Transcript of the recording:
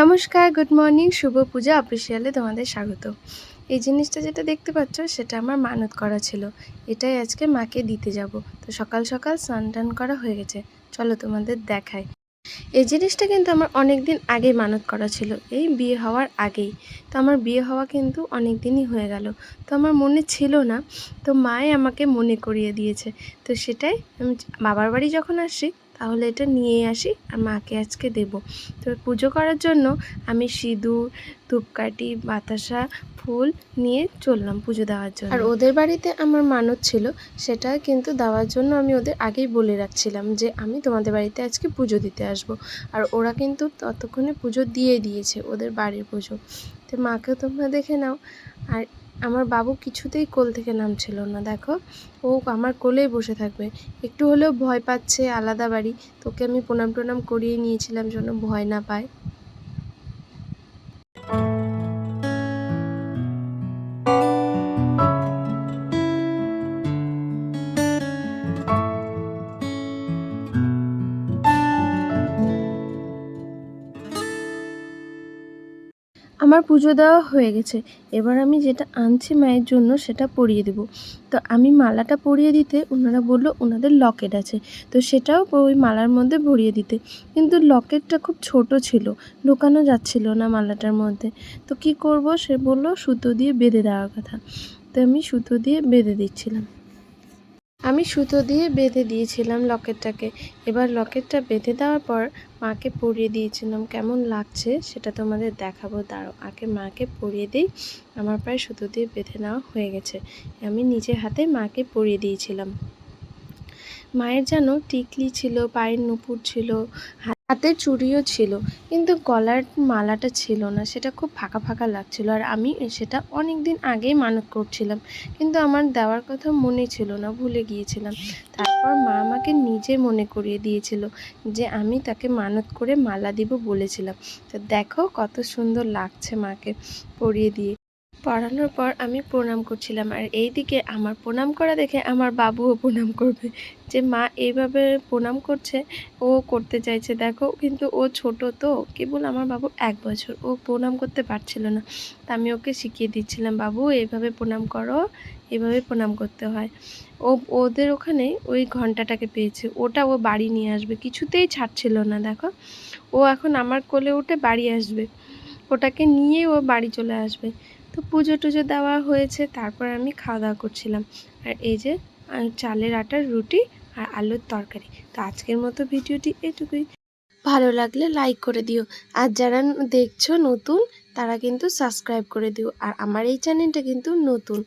নমস্কার, good morning, শুভ পূজা অফিসিয়ালে তোমাদের স্বাগত। এই জিনিসটা যেটা দেখতে পাচ্ছ সেটা আমার মানত করা ছিল। এটাই আজকে মাকে দিতে যাব। তো সকাল সকাল স্নান টান করা হয়ে গেছে, চলো তোমাদের দেখাই। এই জিনিসটা কিন্তু আমার অনেক দিন আগেই মানত করা ছিল, এই বিয়ে হওয়ার আগেই। তো আমার বিয়ে হওয়া কিন্তু অনেক দিনই হয়ে গেল, তো আমার মনে ছিল না, তো মায়ে আমাকে মনে করিয়ে দিয়েছে। তো সেটাই আমি বাবার বাড়ি যখন আসি তাহলে এটা নিয়ে আসি আর মাকে আজকে দেব। তো পুজো করার জন্য আমি সিঁদুর, ধূপকাঠি, বাতাসা, ফুল নিয়ে চললাম পুজো দেওয়ার জন্য। আর ওদের বাড়িতে আমার মানত ছিল, সেটা কিন্তু দেওয়ার জন্য আমি ওদের আগেই বলে রাখছিলাম যে আমি তোমাদের বাড়িতে আজকে পুজো দিতে আসব। আর ওরা কিন্তু ততক্ষণে পুজো দিয়ে দিয়েছে, ওদের বাড়ির পুজো। তো মাকেও তোমরা দেখে নাও। আর আমার বাবু কিছুতেই কোল থেকে নামছিল না, দেখো ও আমার কোলেই বসে থাকবে। একটু হলেও ভয় পাচ্ছে, আলাদা বাড়ি, তোকে আমি প্রণাম টনাম করিয়ে নিয়েছিলাম যেন ভয় না পায়। আমার পুজো দেওয়া হয়ে গেছে, এবার আমি যেটা আনছি মায়ের জন্য সেটা পরিয়ে দেব। তো আমি মালাটা পরিয়ে দিতে ওনারা বললো ওনাদের লকেট আছে, তো সেটাও ওই মালার মধ্যে ভরিয়ে দিতে। কিন্তু লকেটটা খুব ছোট ছিল, ঢোকানো যাচ্ছিল না মালাটার মধ্যে। তো কি করব, সে বলল সুতো দিয়ে বেঁধে দেওয়ার কথা। তো আমি সুতো দিয়ে বেঁধে দিচ্ছিলাম। আমি সুতো দিয়ে বেঁধে দিয়েছিলাম লকেটটাকে। এবার লকেটটা বেঁধে দেওয়ার পর মাকে পরিয়ে দিয়েছিলাম। কেমন লাগছে সেটা তোমাদের দেখাবো, দাঁড়াও আগে মাকে পরিয়ে দিই। আমার প্রায় সুতো দিয়ে বেঁধে নেওয়া হয়ে গেছে, আমি নিজে হাতে মাকে পরিয়ে দিয়েছিলাম। মায়ের যেন টিকলি ছিল, পায়ের নুপুর ছিল, হাতের চুড়িও ছিল, কিন্তু গলার মালাটা ছিল না, সেটা খুব ফাঁকা ফাঁকা লাগছিল। আর আমি সেটা অনেক দিন আগেই মানত করছিলাম, কিন্তু আমার দেওয়ার কথা মনে ছিল না, ভুলে গিয়েছিলাম। তারপর মা আমাকে নিজে মনে করিয়ে দিয়েছিল যে আমি তাকে মানত করে মালা দিব বলেছিলাম। তো দেখো কত সুন্দর লাগছে মাকে পরিয়ে দিয়ে। পড়ানোর পর আমি প্রণাম করছিলাম, আর এইদিকে আমার প্রণাম করা দেখে আমার বাবুও প্রণাম করবে, যে মা এইভাবে প্রণাম করছে, ও করতে চাইছে দেখো। কিন্তু ও ছোট, তো কেবল আমার বাবু 1 বছর, ও প্রণাম করতে পারছিল না। তা আমি ওকে শিখিয়ে দিচ্ছিলাম, বাবু এইভাবে প্রণাম করো, এভাবে প্রণাম করতে হয়। ওদের ওখানে ওই ঘন্টাটাকে পেয়েছে, ওটা ও বাড়ি নিয়ে আসবে, কিছুতেই ছাড়ছিল না। দেখো ও এখন আমার কোলে উঠে বাড়ি আসবে, ওটাকে নিয়ে ও বাড়ি চলে আসবে। তো পুজো টুজো দেওয়া হয়েছে, তারপর আমি খাওয়া দাওয়া করছিলাম। আর এই যে চালের আটার রুটি আর আলুর তরকারি। তো আজকের মতো ভিডিওটি এটুকুই। ভালো লাগলে লাইক করে দিও, আর যারা দেখছো নতুন তারা কিন্তু সাবস্ক্রাইব করে দিও। আর আমার এই চ্যানেলটা কিন্তু নতুন।